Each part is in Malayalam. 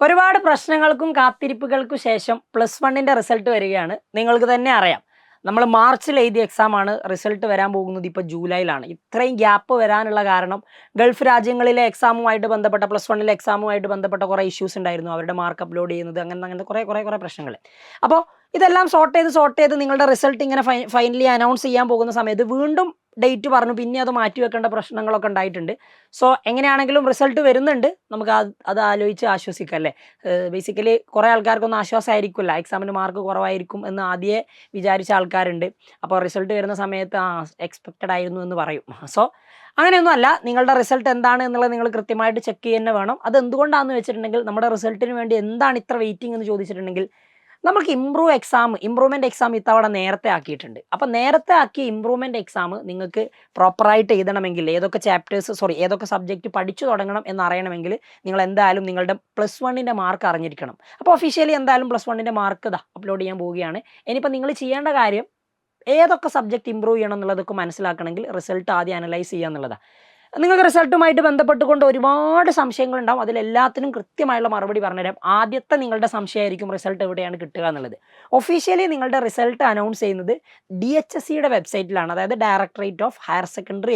ഒരുപാട് പ്രശ്നങ്ങൾക്കും കാത്തിരിപ്പുകൾക്കും ശേഷം പ്ലസ് വണ്ണിൻ്റെ റിസൾട്ട് വരികയാണ്. നിങ്ങൾക്ക് തന്നെ അറിയാം. നമ്മൾ മാർച്ചിൽ എഴുതിയ എക്സാമാണ് റിസൾട്ട് വരാൻ പോകുന്നത് ഇപ്പോൾ ജൂലൈയിലാണ്. ഇത്രയും ഗ്യാപ്പ് വരാനുള്ള കാരണം ഗൾഫ് രാജ്യങ്ങളിലെ എക്സാമുമായിട്ട് ബന്ധപ്പെട്ട പ്ലസ് വണ്ണിലെ എക്സാമുമായിട്ട് ബന്ധപ്പെട്ട കുറേ ഇഷ്യൂസ് ഉണ്ടായിരുന്നു. അവരുടെ മാർക്ക് അപ്ലോഡ് ചെയ്യുന്നത് അങ്ങനത്തെ കുറേ പ്രശ്നങ്ങൾ. അപ്പോൾ ഇതെല്ലാം സോർട്ട് ചെയ്ത് നിങ്ങളുടെ റിസൾട്ട് ഇങ്ങനെ ഫൈനലി അനൗൺസ് ചെയ്യാൻ പോകുന്ന സമയത്ത് വീണ്ടും ഡേറ്റ് പറഞ്ഞു. പിന്നെ അത് മാറ്റി വെക്കേണ്ട പ്രശ്നങ്ങളൊക്കെ ഉണ്ടായിട്ടുണ്ട്. സോ എങ്ങനെയാണെങ്കിലും റിസൾട്ട് വരുന്നുണ്ട്. നമുക്ക് അത് ആലോചിച്ച് ആശ്വസിക്കാം അല്ലേ. ബേസിക്കലി കുറേ ആൾക്കാർക്കൊന്നും ആശ്വാസമായിരിക്കില്ല, എക്സാമിന് മാർക്ക് കുറവായിരിക്കും എന്ന് ആദ്യമേ വിചാരിച്ച ആൾക്കാരുണ്ട്. അപ്പോൾ റിസൾട്ട് വരുന്ന സമയത്ത് എക്സ്പെക്റ്റഡ് ആയിരുന്നു എന്ന് പറയും. സോ അങ്ങനെയൊന്നും അല്ല. നിങ്ങളുടെ റിസൾട്ട് എന്താണ് എന്നുള്ളത് നിങ്ങൾ കൃത്യമായിട്ട് ചെക്ക് ചെയ്യുക തന്നെ വേണം. അത് എന്തുകൊണ്ടാണെന്ന് വെച്ചിട്ടുണ്ടെങ്കിൽ, നമ്മുടെ റിസൾട്ടിന് വേണ്ടി എന്താണ് ഇത്ര വെയിറ്റിംഗ് എന്ന് ചോദിച്ചിട്ടുണ്ടെങ്കിൽ, നമുക്ക് ഇമ്പ്രൂവ്മെൻറ്റ് എക്സാം ഇത്തവണ നേരത്തെ ആക്കിയിട്ടുണ്ട്. അപ്പോൾ നേരത്തെ ആക്കിയ ഇമ്പ്രൂവ്മെൻറ്റ് എക്സാം നിങ്ങൾക്ക് പ്രോപ്പറായിട്ട് എഴുതണമെങ്കിൽ, ഏതൊക്കെ സബ്ജക്റ്റ് പഠിച്ചു തുടങ്ങണം എന്നറിയണമെങ്കിൽ നിങ്ങൾ എന്തായാലും നിങ്ങളുടെ പ്ലസ് വണ്ണിൻ്റെ മാർക്ക് അറിഞ്ഞിരിക്കണം. അപ്പോൾ ഒഫീഷ്യലി എന്തായാലും പ്ലസ് വണ്ണിൻ്റെ മാർക്ക് അപ്ലോഡ് ചെയ്യാൻ പോവുകയാണ്. ഇനിയിപ്പോൾ നിങ്ങൾ ചെയ്യേണ്ട കാര്യം ഏതൊക്കെ സബ്ജക്റ്റ് ഇമ്പ്രൂവ് ചെയ്യണം എന്നുള്ളതൊക്കെ മനസ്സിലാക്കണമെങ്കിൽ റിസൾട്ട് ആദ്യം അനലൈസ് ചെയ്യുക എന്നുള്ളതാണ്. നിങ്ങൾക്ക് റിസൾട്ടുമായിട്ട് ബന്ധപ്പെട്ടുകൊണ്ട് ഒരുപാട് സംശയങ്ങളുണ്ടാവും. അതിലെല്ലാത്തിനും കൃത്യമായുള്ള മറുപടി പറഞ്ഞുതരാം. ആദ്യത്തെ നിങ്ങളുടെ സംശയമായിരിക്കും റിസൾട്ട് എവിടെയാണ് കിട്ടുക എന്നുള്ളത്. ഒഫീഷ്യലി നിങ്ങളുടെ റിസൾട്ട് അനൗൺസ് ചെയ്യുന്നത് DHSEയുടെ വെബ്സൈറ്റിലാണ്. അതായത് ഡയറക്ടറേറ്റ് ഓഫ് ഹയർ സെക്കൻഡറി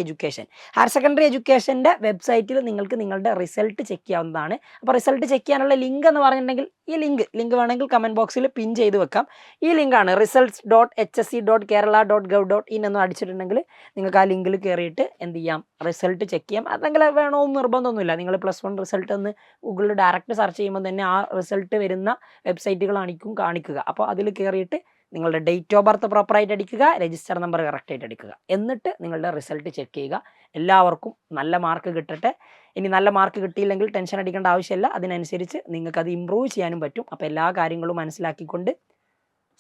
എഡ്യൂക്കേഷൻ്റെ വെബ്സൈറ്റിൽ നിങ്ങൾക്ക് നിങ്ങളുടെ റിസൾട്ട് ചെക്ക് ചെയ്യാവുന്നതാണ്. അപ്പോൾ റിസൾട്ട് ചെക്ക് ചെയ്യാനുള്ള ലിങ്ക് എന്ന് പറഞ്ഞിട്ടുണ്ടെങ്കിൽ ഈ ലിങ്ക് വേണമെങ്കിൽ കമൻറ്റ് ബോക്സിൽ പിൻ ചെയ്ത് വെക്കാം. ഈ ലിങ്കാണ് results.hse.kerala.gov.in എന്ന് അടിച്ചിട്ടുണ്ടെങ്കിൽ നിങ്ങൾക്ക് ആ ലിങ്കിൽ കയറിയിട്ട് എന്ത് ചെയ്യാം, റിസൾട്ട് ചെക്ക് ചെയ്യാം. അതെങ്കിൽ വേണമെന്ന് നിർബന്ധമൊന്നുമില്ല. നിങ്ങൾ പ്ലസ് വൺ റിസൾട്ട് എന്ന് ഗൂഗിളിൽ ഡയറക്റ്റ് സെർച്ച് ചെയ്യുമ്പോൾ തന്നെ ആ റിസൾട്ട് വരുന്ന വെബ്സൈറ്റുകളായിരിക്കും കാണിക്കുക. അപ്പോൾ അതിൽ കയറിയിട്ട് നിങ്ങളുടെ ഡേറ്റ് ഓഫ് ബർത്ത് പ്രോപ്പറായിട്ട് അടിക്കുക, രജിസ്റ്റർ നമ്പർ കറക്റ്റായിട്ട് അടിക്കുക. എന്നിട്ട് നിങ്ങളുടെ റിസൾട്ട് ചെക്ക് ചെയ്യുക. എല്ലാവർക്കും നല്ല മാർക്ക് കിട്ടട്ടെ. ഇനി നല്ല മാർക്ക് കിട്ടിയില്ലെങ്കിൽ ടെൻഷൻ അടിക്കേണ്ട ആവശ്യമില്ല. അതിനനുസരിച്ച് നിങ്ങൾക്കത് ഇമ്പ്രൂവ് ചെയ്യാനും പറ്റും. അപ്പോൾ എല്ലാ കാര്യങ്ങളും മനസ്സിലാക്കിക്കൊണ്ട്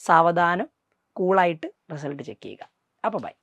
സാവധാനം കൂളായിട്ട് റിസൾട്ട് ചെക്ക് ചെയ്യുക. അപ്പോൾ ബൈ.